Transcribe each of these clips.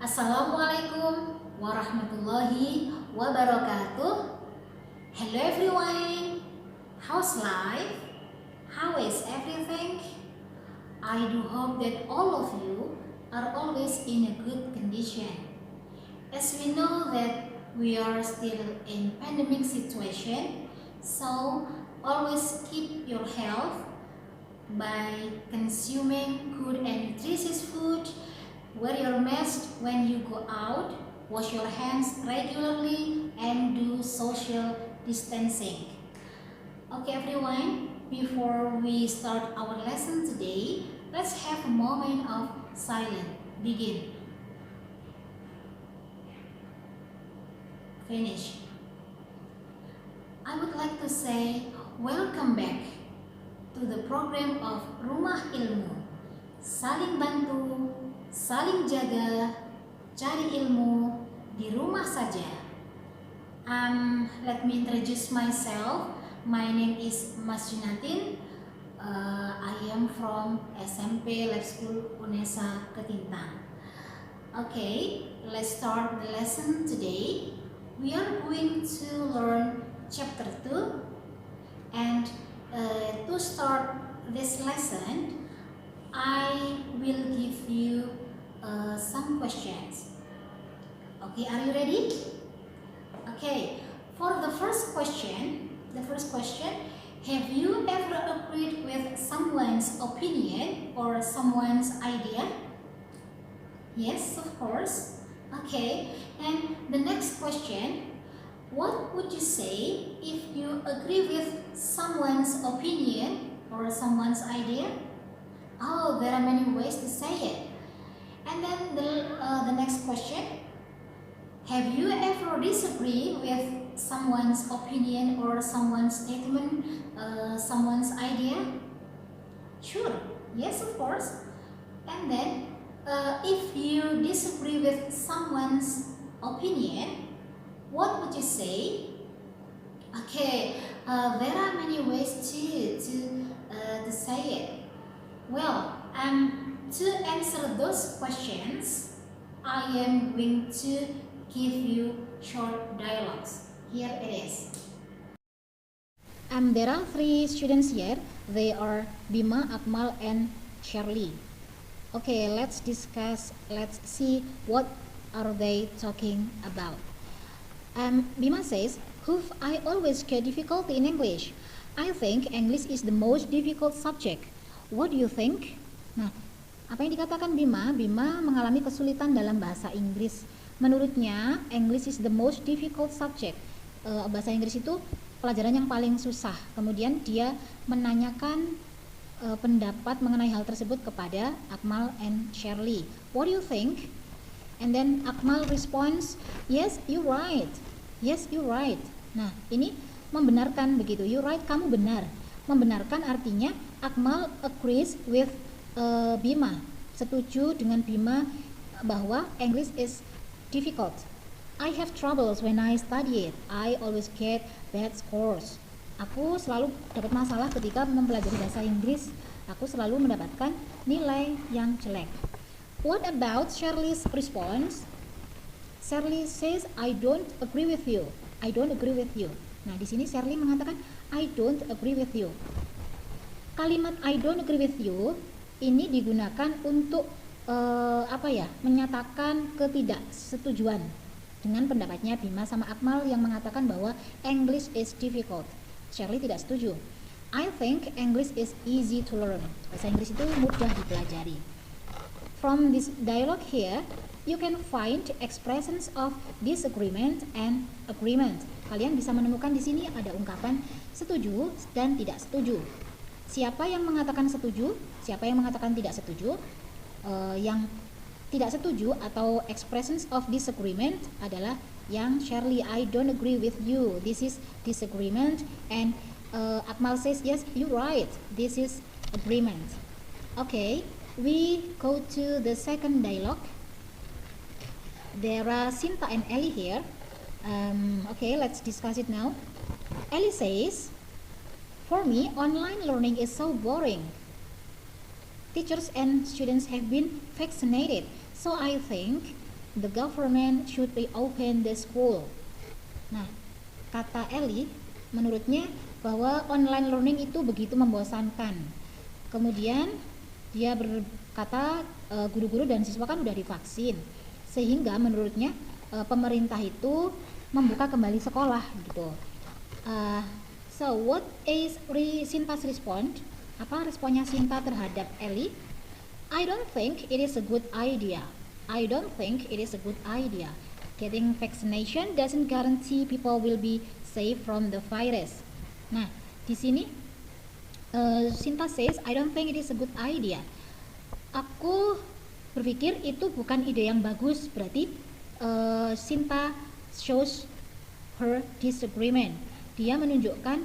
Assalamualaikum warahmatullahi wabarakatuh. Hello everyone. How's life? How is everything? I do hope that all of you are always in a good condition. As we know that we are still in pandemic situation, so always keep your health by consuming good and nutritious food. Wear your mask when you go out, wash your hands regularly, and do social distancing. Okay, everyone, before we start our lesson today, let's have a moment of silence. Begin. Finish. I would like to say welcome back to the program of Rumah Ilmu. Saling bantu, saling jaga, cari ilmu di rumah saja. Let me introduce myself. My name is Mas Junatin. I am from SMP Lab School Unesa Ketintang. Okay, let's start the lesson today. We are going to learn chapter 2, and to start this lesson, I will give you some questions. Okay, are you ready? Okay, for the first question, have you ever agreed with someone's opinion or someone's idea? Yes, of course. Okay, and the next question, what would you say if you agree with someone's opinion or someone's idea? Oh, there are many ways to say it. And then the next question, have you ever disagree with someone's opinion or someone's statement, someone's idea? Sure, yes, of course. And then, if you disagree with someone's opinion, what would you say? Okay, there are many ways to say it. Well, to answer those questions, I am going to give you short dialogues. Here it is. There are 3 students here. They are Bima, Akmal, and Shirley. Okay, let's discuss. Let's see what are they talking about. Bima says, "Hoof, I always get difficulty in English. I think English is the most difficult subject. What do you think?" Nah, apa yang dikatakan Bima? Bima mengalami kesulitan dalam bahasa Inggris. Menurutnya, English is the most difficult subject. Bahasa Inggris itu pelajaran yang paling susah. Kemudian dia menanyakan pendapat mengenai hal tersebut kepada Akmal and Shirley. What do you think? And then Akmal responds, "Yes, you're right. Yes, you're right." Nah, ini membenarkan begitu. You're right, kamu benar. Membenarkan artinya Akmal agrees with Bima, setuju dengan Bima bahwa English is difficult. I have troubles when I study it. I always get bad scores. Aku selalu dapat masalah ketika mempelajari bahasa Inggris. Aku selalu mendapatkan nilai yang jelek. What about Shirley's response? Shirley says, "I don't agree with you. I don't agree with you." Nah, di sini Shirley mengatakan I don't agree with you. Kalimat I don't agree with you ini digunakan untuk menyatakan ketidaksetujuan dengan pendapatnya Bima sama Akmal yang mengatakan bahwa English is difficult. Shirley tidak setuju. I think English is easy to learn. Bahasa Inggris itu mudah dipelajari. From this dialogue here, you can find expressions of disagreement and agreement. Kalian bisa menemukan di sini ada ungkapan setuju dan tidak setuju. Siapa yang mengatakan setuju, siapa yang mengatakan tidak setuju. Yang tidak setuju atau expressions of disagreement adalah yang Shirley, I don't agree with you. This is disagreement. And Akmal says, yes, you're right. This is agreement. Okay, we go to the second dialogue. There are Sinta and Ellie here. Okay, let's discuss it now. Ellie says, "For me, online learning is so boring. Teachers and students have been vaccinated, so I think the government should reopen the school. Nah, kata Ellie, menurutnya bahwa online learning itu begitu membosankan. Kemudian dia berkata guru-guru dan siswa kan udah divaksin, sehingga menurutnya pemerintah itu membuka kembali sekolah gitu. So what is Sinta's response? Apa responnya Sinta terhadap Ellie? I don't think it is a good idea. I don't think it is a good idea. Getting vaccination doesn't guarantee people will be safe from the virus. Nah, di sini Sinta says, I don't think it is a good idea. Aku berpikir itu bukan ide yang bagus. Berarti Sinta shows her disagreement. Dia menunjukkan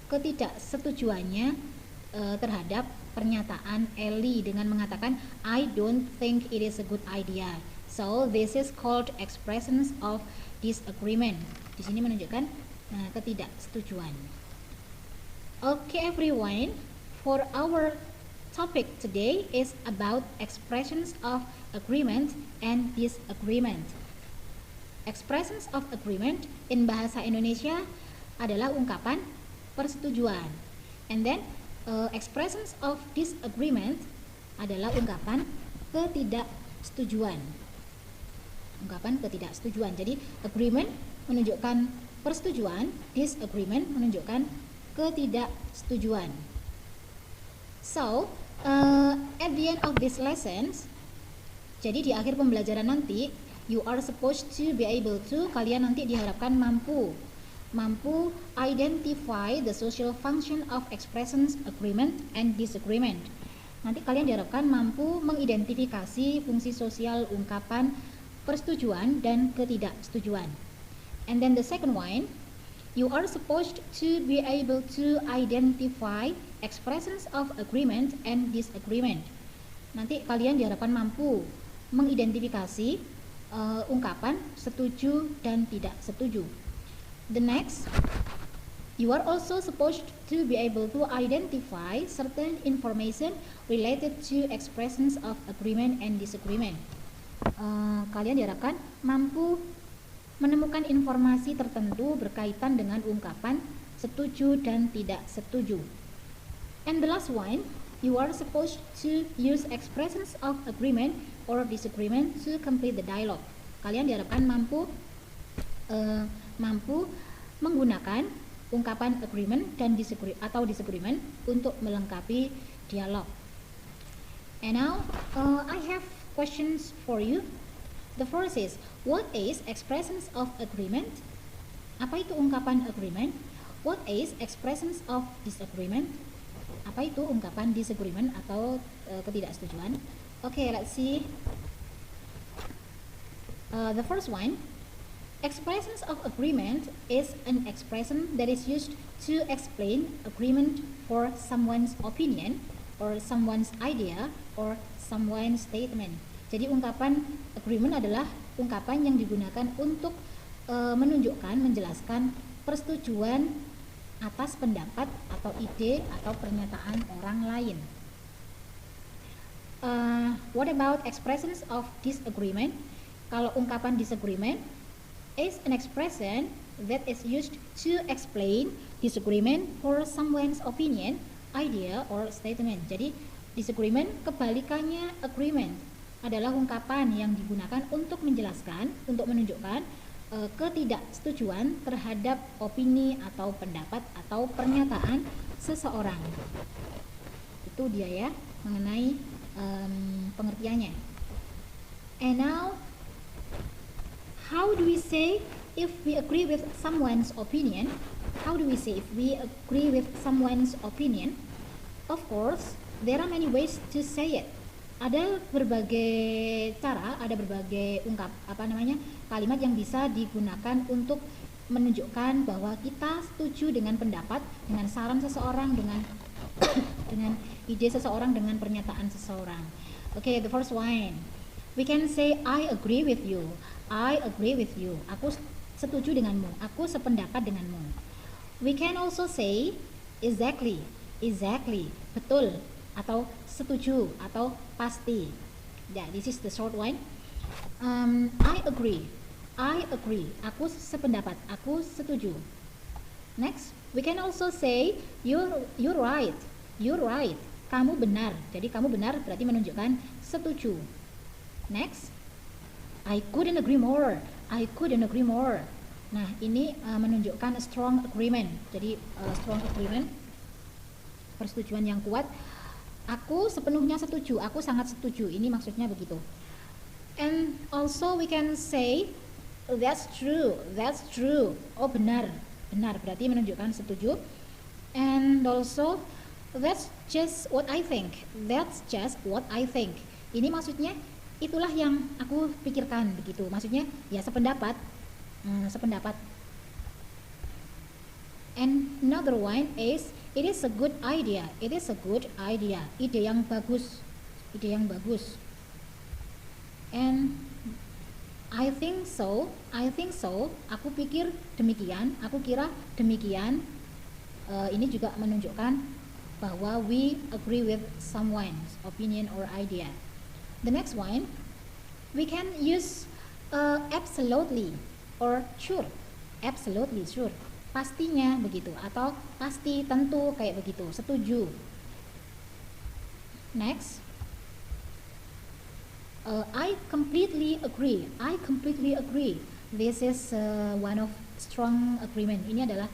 ketidaksetujuannya terhadap pernyataan Ellie dengan mengatakan I don't think it is a good idea. So this is called expressions of disagreement. Di sini menunjukkan ketidaksetujuan. Okay everyone, for our topic today is about expressions of agreement and disagreement. Expressions of agreement in bahasa Indonesia adalah ungkapan persetujuan. And then expressions of disagreement adalah ungkapan ketidaksetujuan. Ungkapan ketidaksetujuan. Jadi agreement menunjukkan persetujuan, disagreement menunjukkan ketidaksetujuan. So at the end of this lessons, jadi di akhir pembelajaran nanti, you are supposed to be able to, kalian nanti diharapkan mampu identify the social function of expressions agreement and disagreement. Nanti kalian diharapkan mampu mengidentifikasi fungsi sosial ungkapan persetujuan dan ketidaksetujuan. And then the second one, you are supposed to be able to identify expressions of agreement and disagreement. Nanti kalian diharapkan mampu mengidentifikasi ungkapan setuju dan tidak setuju. The next, you are also supposed to be able to identify certain information related to expressions of agreement and disagreement. Kalian diharapkan mampu menemukan informasi tertentu berkaitan dengan ungkapan setuju dan tidak setuju. And the last one, you are supposed to use expressions of agreement or disagreement to complete the dialogue. Kalian diharapkan mampu menggunakan ungkapan agreement dan disagreement untuk melengkapi dialog. And now I have questions for you. The first is, what is expressions of agreement? Apa itu ungkapan agreement? What is expressions of disagreement? Apa itu ungkapan disagreement atau ketidaksetujuan? Okay, let's see. The first one, expressions of agreement is an expression that is used to explain agreement for someone's opinion or someone's idea or someone's statement. Jadi ungkapan agreement adalah ungkapan yang digunakan untuk menunjukkan, menjelaskan persetujuan atas pendapat atau ide atau pernyataan orang lain. What about expressions of disagreement? Kalau ungkapan disagreement is an expression that is used to explain disagreement for someone's opinion, idea, or statement. Jadi disagreement kebalikannya agreement adalah ungkapan yang digunakan untuk menjelaskan, untuk menunjukkan ketidaksetujuan terhadap opini atau pendapat atau pernyataan seseorang. Itu dia ya mengenai pengertiannya. And now, how do we say if we agree with someone's opinion? How do we say if we agree with someone's opinion? Of course, there are many ways to say it. Ada berbagai cara, ada berbagai kalimat yang bisa digunakan untuk menunjukkan bahwa kita setuju dengan pendapat, dengan saran seseorang, dengan ide seseorang, dengan pernyataan seseorang. Okay, the first one, we can say I agree with you. I agree with you. Aku setuju denganmu. Aku sependapat denganmu. We can also say exactly. Exactly. Betul. Atau setuju. Atau pasti. Yeah, this is the short one. I agree. I agree. Aku sependapat. Aku setuju. Next, we can also say you're right. You're right. Kamu benar. Jadi kamu benar berarti menunjukkan setuju. Next, I couldn't agree more. I couldn't agree more. Nah, ini menunjukkan strong agreement. Jadi strong agreement, persetujuan yang kuat. Aku sepenuhnya setuju. Aku sangat setuju. Ini maksudnya begitu. And also we can say that's true. That's true. Oh, benar. Benar berarti menunjukkan setuju. And also that's just what I think. That's just what I think. Ini maksudnya itulah yang aku pikirkan begitu. Maksudnya ya sependapat. Sependapat. And another one is it is a good idea. It is a good idea. Ide yang bagus. Ide yang bagus. And I think so. I think so. Aku pikir demikian. Aku kira demikian. Ini juga menunjukkan bahwa we agree with someone's opinion or idea. The next one, we can use absolutely or sure. Absolutely sure. Pastinya begitu atau pasti, tentu kayak begitu, setuju. Next, I completely agree. I completely agree. This is one of strong agreement. Ini adalah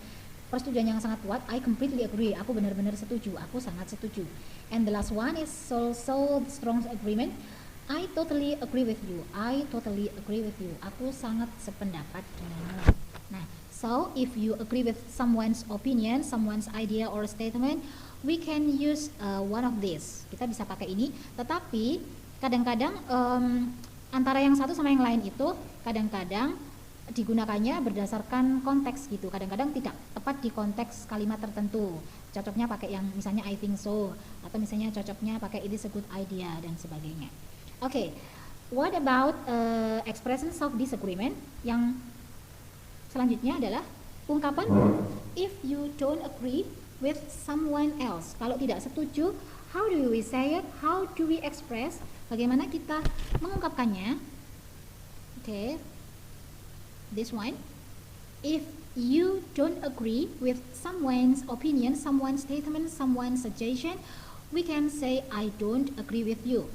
persetujuan yang sangat kuat. I completely agree. Aku benar-benar setuju. Aku sangat setuju. And the last one is also strong agreement. I totally agree with you. I totally agree with you. Aku sangat sependapat denganmu. Nah, so if you agree with someone's opinion, someone's idea or statement, we can use one of these. Kita bisa pakai ini. Tetapi kadang-kadang antara yang satu sama yang lain itu kadang-kadang digunakannya berdasarkan konteks gitu. Kadang-kadang tidak tepat di konteks kalimat tertentu. Cocoknya pakai yang misalnya I think so, atau misalnya cocoknya pakai it is a good idea dan sebagainya. Oke, what about expressions of disagreement? Yang selanjutnya adalah ungkapan if you don't agree with someone else. Kalau tidak setuju, how do we say it? How do we express? Bagaimana kita mengungkapkannya? Oke. This one, if you don't agree with someone's opinion, someone's statement, someone's suggestion, we can say I don't agree with you.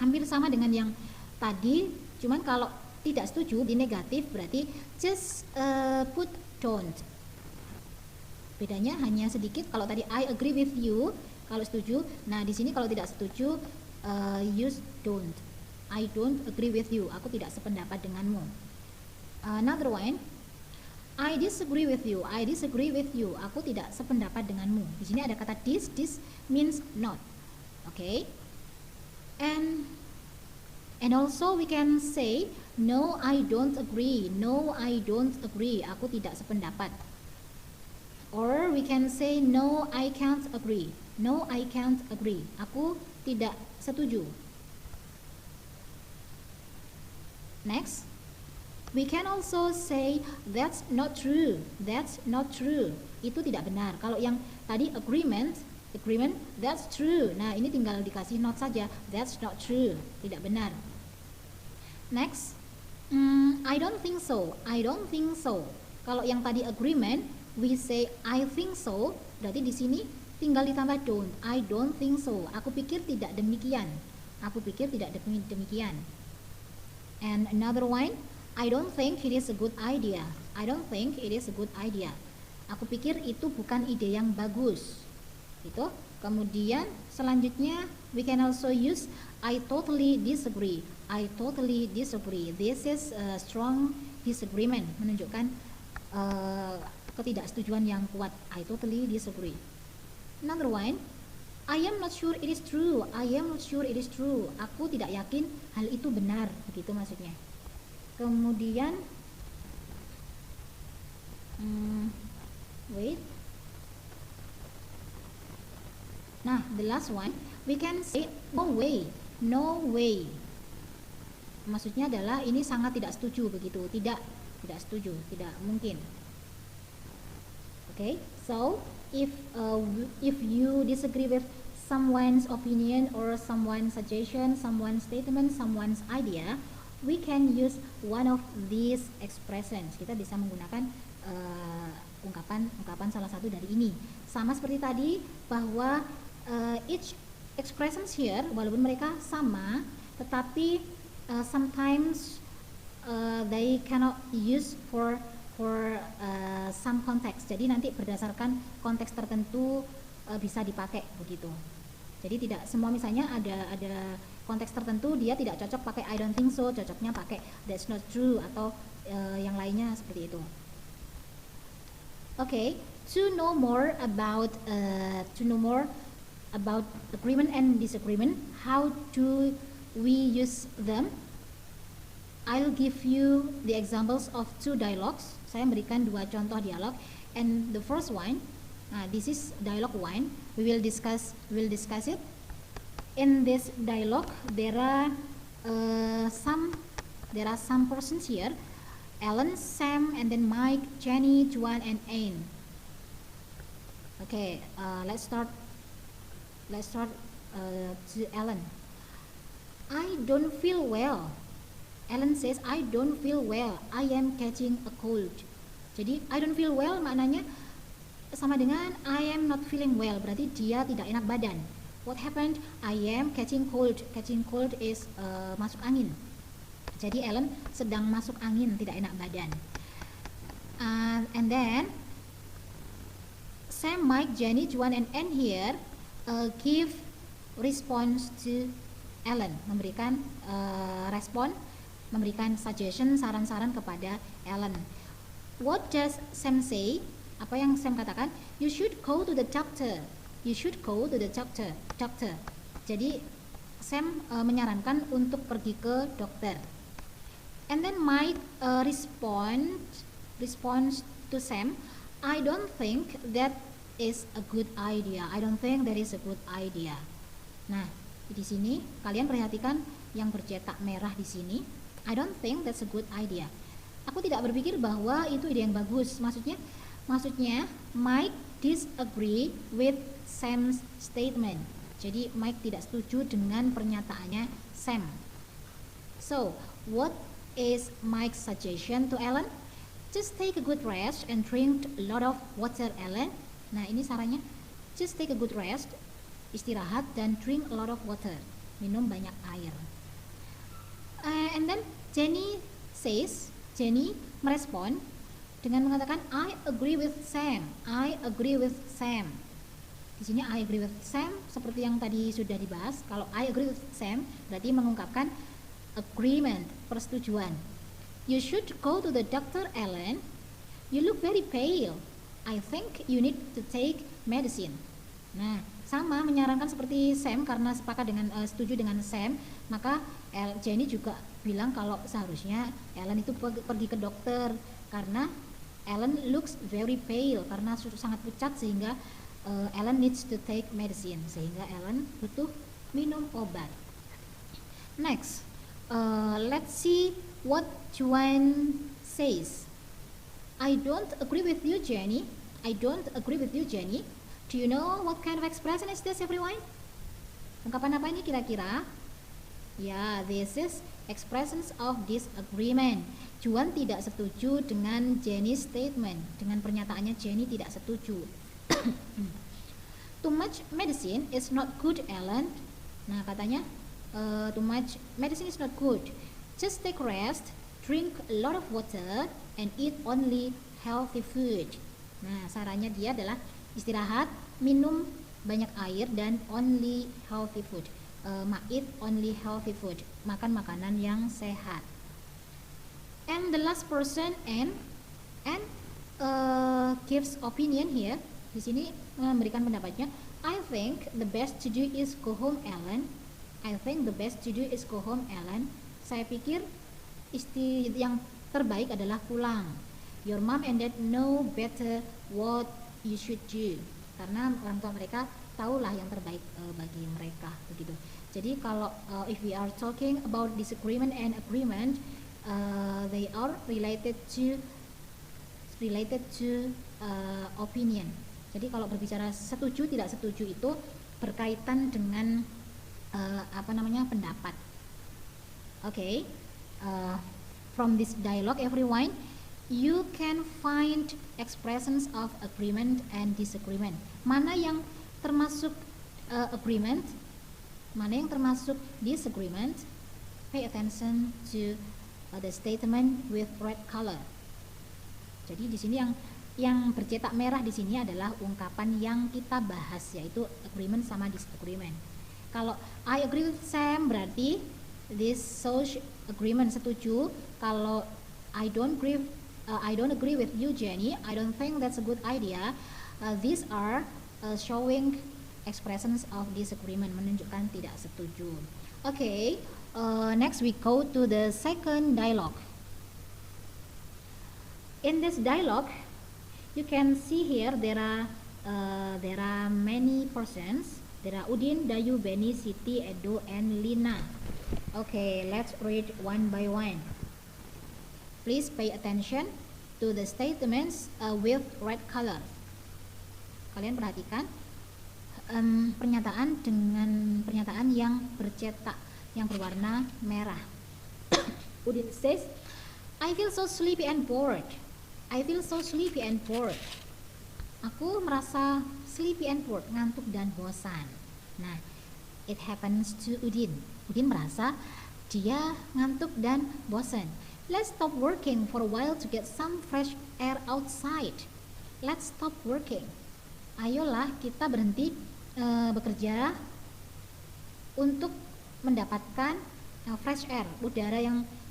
Hampir sama dengan yang tadi, cuman kalau tidak setuju di negatif berarti just put don't. Bedanya hanya sedikit. Kalau tadi I agree with you, kalau setuju. Nah di sini kalau tidak setuju use don't. I don't agree with you. Aku tidak sependapat denganmu. Another one, I disagree with you. I disagree with you. Aku tidak sependapat denganmu. Di sini ada kata this. This means not. Okay. And also we can say no, I don't agree. No, I don't agree. Aku tidak sependapat. Or we can say no, I can't agree. No, I can't agree. Aku tidak setuju. Next, we can also say that's not true. That's not true. Itu tidak benar. Kalau yang tadi agreement, that's true. Nah, ini tinggal dikasih not saja. That's not true. Tidak benar. Next, I don't think so. I don't think so. Kalau yang tadi agreement, we say I think so. Berarti di sini tinggal ditambah don't. I don't think so. Aku pikir tidak demikian. Aku pikir tidak demikian. And another one, I don't think it is a good idea. I don't think it is a good idea. Aku pikir itu bukan ide yang bagus. Gitu. Kemudian selanjutnya we can also use I totally disagree. I totally disagree. This is a strong disagreement, menunjukkan ketidaksetujuan yang kuat. I totally disagree. Another one, I am not sure it is true. I am not sure it is true. Aku tidak yakin hal itu benar, begitu maksudnya. Kemudian wait. Nah, the last one, we can say no way. No way. Maksudnya adalah ini sangat tidak setuju begitu. Tidak setuju, tidak mungkin. Okay, so if you disagree with someone's opinion or someone's suggestion, someone's statement, someone's idea, we can use one of these expressions. Kita bisa menggunakan ungkapan salah satu dari ini. Sama seperti tadi bahwa each expressions here, walaupun mereka sama, tetapi sometimes they cannot use for some context. Jadi nanti berdasarkan konteks tertentu bisa dipakai begitu. Jadi tidak semua, misalnya ada konteks tertentu dia tidak cocok pakai I don't think so, cocoknya pakai that's not true atau yang lainnya seperti itu. Okay, to know more about agreement and disagreement, how do we use them? I'll give you the examples of two dialogues. Saya berikan dua contoh dialog, and the first one, this is dialogue 1. We will discuss it. In this dialogue, there are some persons here: Alan, Sam, and then Mike, Jenny, Juan, and Anne. Okay, let's start to Alan. I don't feel well. Alan says, I don't feel well. I am catching a cold. Jadi I don't feel well maknanya sama dengan I am not feeling well, berarti dia tidak enak badan. What happened? I am catching cold. Catching cold is masuk angin. Jadi Alan sedang masuk angin, tidak enak badan. And then Sam, Mike, Jenny, Juan, and Anne here give response to Alan, memberikan respon, memberikan suggestion, saran-saran kepada Alan. What does Sam say? Apa yang Sam katakan? You should go to the doctor. You should go to the doctor. Jadi Sam menyarankan untuk pergi ke dokter. And then Mike responds to Sam, I don't think that is a good idea. I don't think that is a good idea. Nah, di sini kalian perhatikan yang bercetak merah di sini. I don't think that's a good idea. Aku tidak berpikir bahwa itu ide yang bagus. Maksudnya Mike disagree with Sam's statement. Jadi Mike tidak setuju dengan pernyataannya Sam. So, what is Mike's suggestion to Alan? Just take a good rest and drink a lot of water, Alan. Nah, ini sarannya. Just take a good rest, istirahat dan drink a lot of water. Minum banyak air. And then Jenny merespon dengan mengatakan I agree with Sam. I agree with Sam. Di sini I agree with Sam seperti yang tadi sudah dibahas. Kalau I agree with Sam berarti mengungkapkan agreement, persetujuan. You should go to the doctor, Alan. You look very pale. I think you need to take medicine. Nah, sama menyarankan seperti Sam karena setuju dengan Sam, maka Jenny juga bilang kalau seharusnya Alan itu pergi ke dokter karena Alan looks very pale, karena sangat pucat sehingga Alan needs to take medicine, sehingga Alan butuh minum obat. Next, let's see what Juan says. I don't agree with you, Jenny. I don't agree with you, Jenny. Do you know what kind of expression is this, everyone? Ungkapan apa ini kira-kira? Ya, this is expressions of disagreement. Juan tidak setuju dengan Jenny's statement, dengan pernyataannya Jenny tidak setuju. Too much medicine is not good, Alan. Nah, katanya too much medicine is not good. Just take rest, drink a lot of water, and eat only healthy food. Nah, sarannya dia adalah istirahat, minum banyak air, dan only healthy food. Eat only healthy food, makan makanan yang sehat. And the last person, Anne gives opinion here. Di sini memberikan pendapatnya. I think the best to do is go home, Alan. I think the best to do is go home, Alan. Saya pikir yang terbaik adalah pulang. Your mom and dad know better what you should do. Karena orang tua mereka tahulah yang terbaik bagi mereka, begitu. Jadi kalau if we are talking about disagreement and agreement, they are related to opinion. Jadi kalau berbicara setuju tidak setuju itu berkaitan dengan pendapat. Okay. from this dialogue, everyone, you can find expressions of agreement and disagreement. Mana yang termasuk agreement, mana yang termasuk disagreement? Pay attention to the statement with red color. Jadi di sini yang bercetak merah di sini adalah ungkapan yang kita bahas, yaitu agreement sama disagreement. Kalau I agree with Sam berarti this shows agreement, setuju. Kalau I don't agree with you, Jenny, I don't think that's a good idea. These are showing expressions of disagreement, menunjukkan tidak setuju. Okay, next we go to the second dialogue. In this dialogue, you can see here there are many persons. There are Udin, Dayu, Benny, Siti, Edo, and Lina. Okay, let's read one by one. Please pay attention to the statements with red color. Kalian perhatikan pernyataan yang bercetak, yang berwarna merah. Udin says, I feel so sleepy and bored. I feel so sleepy and bored. Aku merasa sleepy and bored, ngantuk dan bosan. Nah, it happens to Udin. Udin merasa dia ngantuk dan bosan. Let's stop working for a while to get some fresh air outside. Let's stop working. Ayolah kita berhenti bekerja untuk mendapatkan fresh air, udara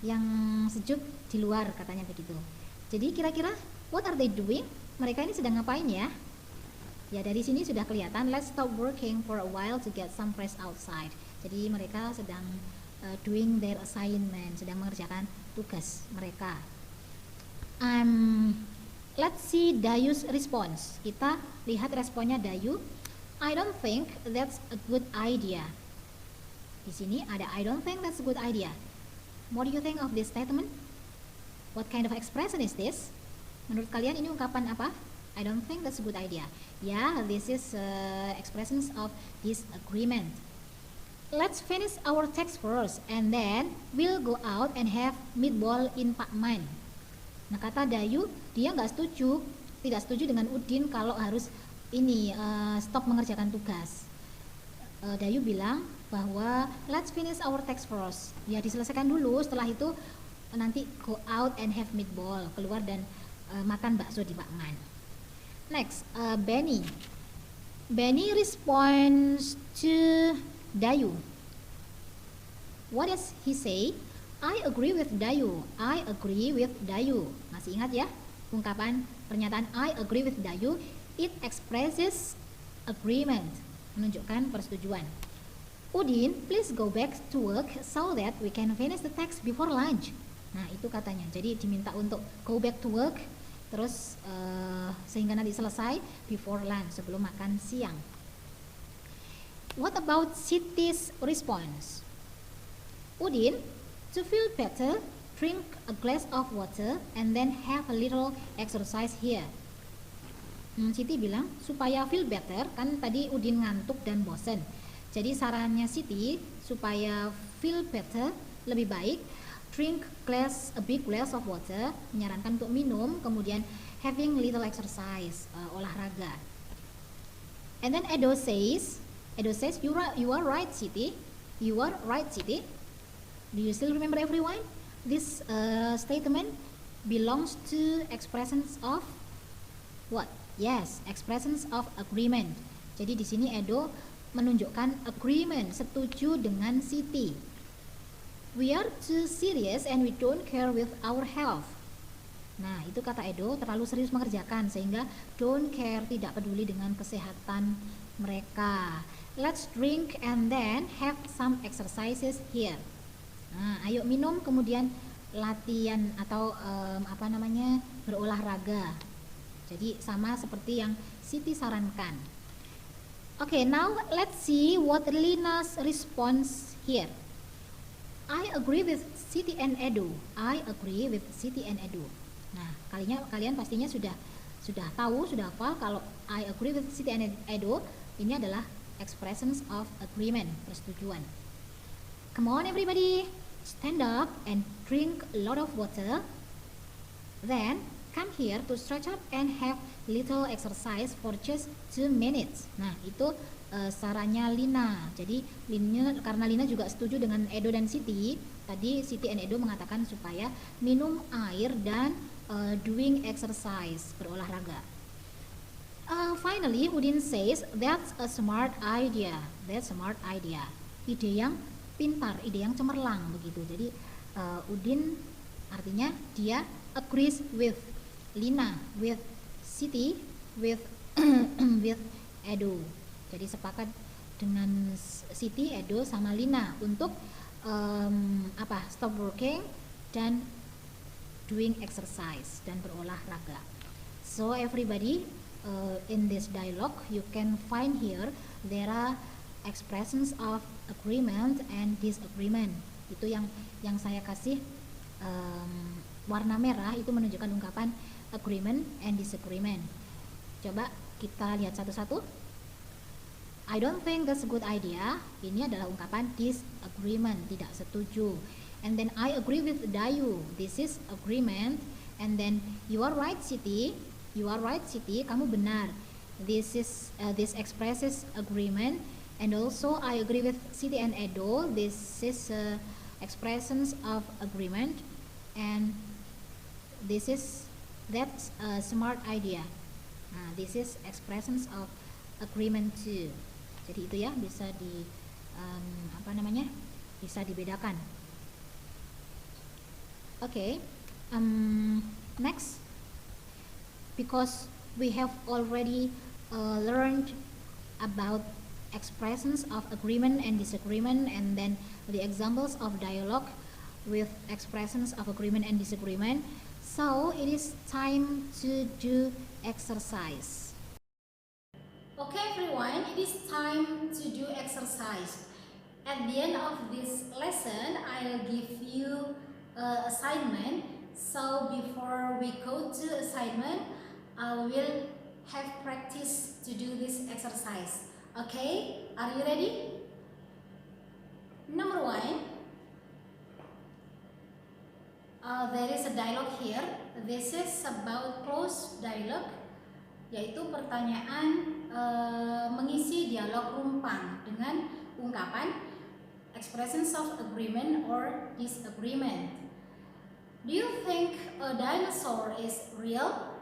yang sejuk di luar, katanya begitu. Jadi kira-kira what are they doing? Mereka ini sedang ngapain ya? Ya dari sini sudah kelihatan, let's stop working for a while to get some fresh outside. Jadi mereka sedang doing their assignment, sedang mengerjakan tugas mereka. Let's see Dayu's response. Kita lihat responnya Dayu. I don't think that's a good idea. Di sini ada I don't think that's a good idea. What do you think of this statement? What kind of expression is this? Menurut kalian ini ungkapan apa? I don't think that's a good idea. Yeah, this is expressions of disagreement. Let's finish our text first and then we'll go out and have meatball in Pak Man. Nah, kata Dayu, dia tidak setuju dengan Udin kalau harus stop mengerjakan tugas. Dayu bilang bahwa let's finish our text first. Ya diselesaikan dulu, setelah itu nanti go out and have meatball, keluar dan makan bakso di Pak Man. Next, Benny. Benny responds to Dayu. What does he say? I agree with Dayu. I agree with Dayu. Masih ingat ya ungkapan pernyataan I agree with Dayu? It expresses agreement, menunjukkan persetujuan. Udin, please go back to work so that we can finish the text before lunch. Nah itu katanya, jadi diminta untuk go back to work, terus sehingga nanti selesai before lunch, sebelum makan siang. What about Siti's response? Udin, to feel better, drink a glass of water and then have a little exercise here. Siti bilang supaya feel better, kan tadi Udin ngantuk dan bosen. Jadi sarannya Siti supaya feel better, lebih baik drink a big glass of water, menyarankan untuk minum, kemudian having little exercise, olahraga. And then Edo says you are right, Siti. You are right, Siti. Do you still remember everyone? This statement belongs to expressions of what? Yes, expressions of agreement. Jadi di sini Edo menunjukkan agreement, setuju dengan Siti. We are too serious and we don't care with our health. Nah, itu kata Edo, terlalu serius mengerjakan sehingga don't care, tidak peduli dengan kesehatan mereka. Let's drink and then have some exercises here. Nah, ayo minum kemudian latihan atau berolahraga. Jadi sama seperti yang Siti sarankan. Okay, now let's see what Lina's response here. I agree with Siti and Edo. I agree with Siti and Edo. Nah, kalian pastinya sudah tahu, sudah hafal kalau I agree with Siti and Edo ini adalah expressions of agreement, persetujuan. Come on everybody, stand up and drink a lot of water. Then come here to stretch up and have little exercise for just 2 minutes. Nah, itu sarannya Lina. Jadi karena Lina juga setuju dengan Edo dan Siti. Tadi Siti and Edo mengatakan supaya minum air dan doing exercise, berolahraga. Finally, Udin says that's a smart idea. That's a smart idea. Ide yang pintar, ide yang cemerlang begitu. Jadi Udin artinya dia agrees with Lina, with Siti, with with Edo. Jadi sepakat dengan Siti, Edo sama Lina untuk stop working dan doing exercise dan berolahraga. So everybody in this dialogue you can find here there are expressions of agreement and disagreement. Itu yang saya kasih warna merah itu menunjukkan ungkapan agreement and disagreement. Coba kita lihat satu-satu. I don't think that's a good idea. Ini adalah ungkapan disagreement, tidak setuju. And then I agree with Dayu. This is agreement. And then you are right, Siti. You are right, Siti. Kamu benar. This expresses agreement. And also I agree with Siti and Edo. This is expressions of agreement. And that's a smart idea. Nah, this is expressions of agreement too. Jadi itu ya bisa bisa dibedakan. Okay. Next, because we have already learned about expressions of agreement and disagreement, and then the examples of dialogue with expressions of agreement and disagreement. So it is time to do exercise. Okay everyone, it is time to do exercise. At the end of this lesson, I'll give you an assignment. So before we go to assignment, I will have practice to do this exercise. Okay, are you ready? Number 1, there is a dialogue here. This is about close dialogue, yaitu pertanyaan mengisi dialog rumpang dengan ungkapan expressions of agreement or disagreement. Do you think a dinosaur is real?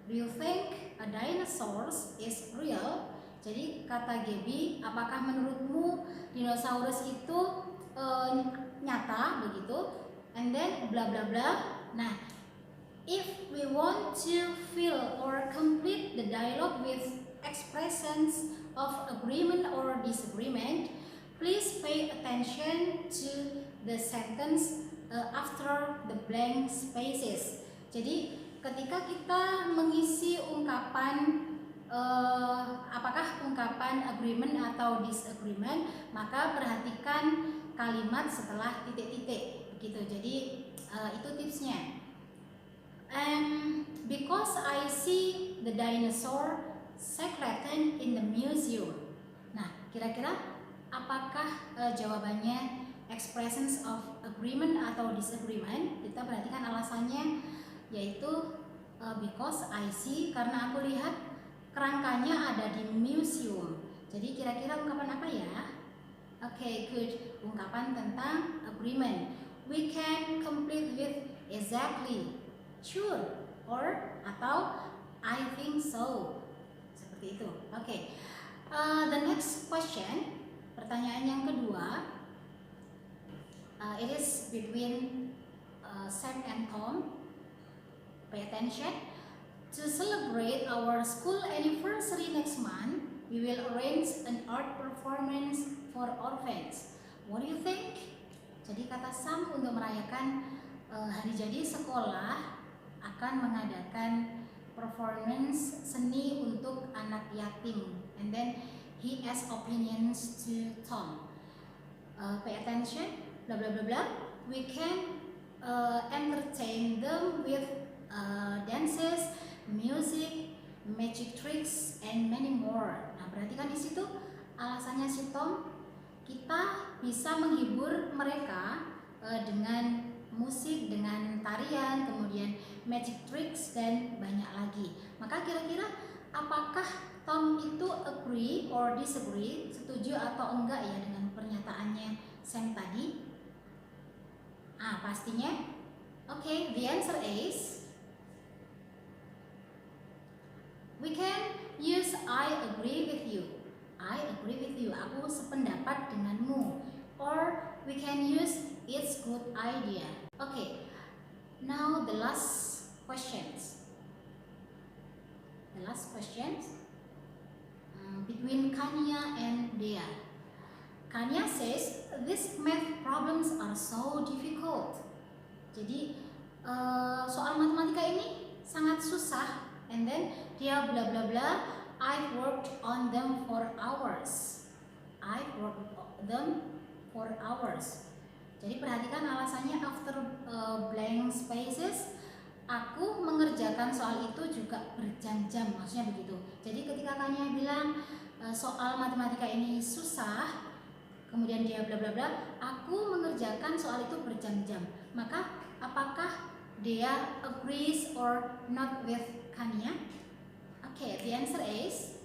Do you think a dinosaur is real? Jadi kata Gaby, apakah menurutmu dinosaurus itu nyata begitu? And then bla bla bla. Nah, if we want to fill or complete the dialogue with expressions of agreement or disagreement, please pay attention to the sentence after the blank spaces. Jadi ketika kita mengisi ungkapan apakah ungkapan agreement atau disagreement, maka perhatikan kalimat setelah titik-titik begitu. Jadi itu tipsnya. Because I see the dinosaur skeleton in the museum. Nah, kira-kira apakah jawabannya expressions of agreement atau disagreement? Kita perhatikan alasannya, yaitu because I see, karena aku lihat kerangkanya ada di museum. Jadi kira-kira ungkapan apa ya? Okay, good. Ungkapan tentang agreement. We can complete with exactly, sure, or atau I think so. Seperti itu. Okay. The next question, pertanyaan yang kedua, it is between Sam and Tom. Pay attention. To celebrate our school anniversary next month, we will arrange an art performance for orphans. What do you think? Jadi kata Sam, untuk merayakan hari jadi sekolah akan mengadakan performance seni untuk anak yatim. And then he asks opinions to Tom. Pay attention. Blah blah blah blah. We can entertain them with dances, music, magic tricks, and many more. Nah, perhatikan di situ alasannya si Tom. Kita bisa menghibur mereka tarian, kemudian magic tricks, dan banyak lagi. Maka kira-kira apakah Tom itu agree or disagree, setuju atau enggak ya dengan pernyataannya Sam tadi? Pastinya. Okay, the answer is we can use I agree with you. I agree with you. Aku sependapat denganmu. Or we can use it's good idea. Okay. Now the last questions. The last questions between Kania and Dea. Kania says these math problems are so difficult. Jadi soal matematika ini sangat susah. And then dia bla bla bla. I've worked on them for hours. I've worked on them for hours. Jadi perhatikan alasannya after blank spaces. Aku mengerjakan soal itu juga berjam-jam, maksudnya begitu. Jadi ketika Kania bilang soal matematika ini susah, kemudian dia bla bla bla, aku mengerjakan soal itu berjam-jam. Maka apakah dia agrees or not with Kania? Okay, the answer is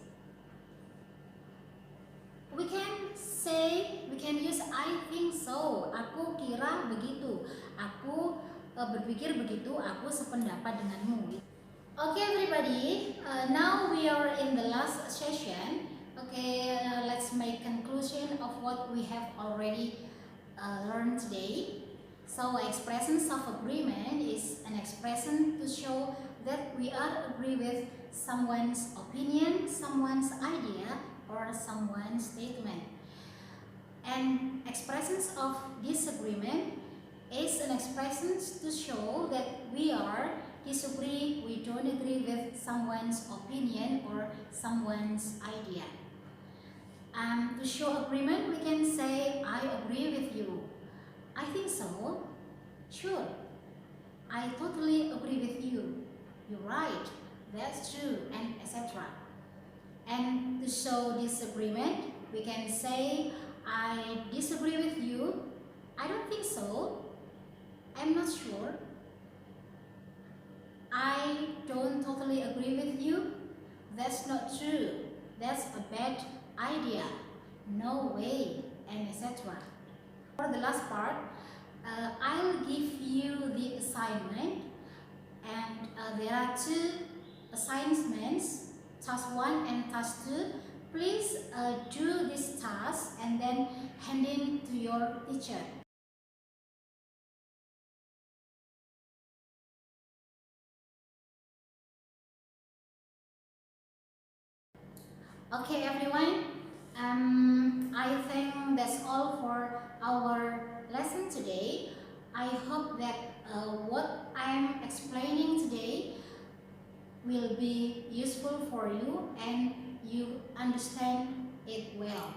we can use I think so. Aku kira begitu. Aku berpikir begitu. Aku sependapat denganmu. Okay, everybody. Now we are in the last session. Okay, let's make conclusion of what we have already learned today. So, expressions of agreement is an expression to show that we are agree with someone's opinion, someone's idea, or someone's statement. And expressions of disagreement is an expression to show that we are disagree, we don't agree with someone's opinion or someone's idea. To show agreement, we can say, I agree with you. I think so. Sure. I totally agree with you. You're right. That's true, and etc. And to show disagreement, we can say, I disagree with you. I don't think so. I'm not sure. I don't totally agree with you. That's not true. That's a bad idea. No way, and etc. For the last part, I'll give you the assignment, and there are two assignments, task 1 and task 2. Please do this task and then hand it to your teacher. Okay, everyone. I think that's all for our lesson today. I hope that what I'm explaining today will be useful for you and you understand it well.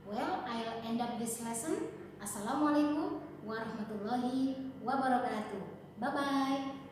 Well, I'll end up this lesson. Assalamualaikum warahmatullahi wabarakatuh. Bye-bye.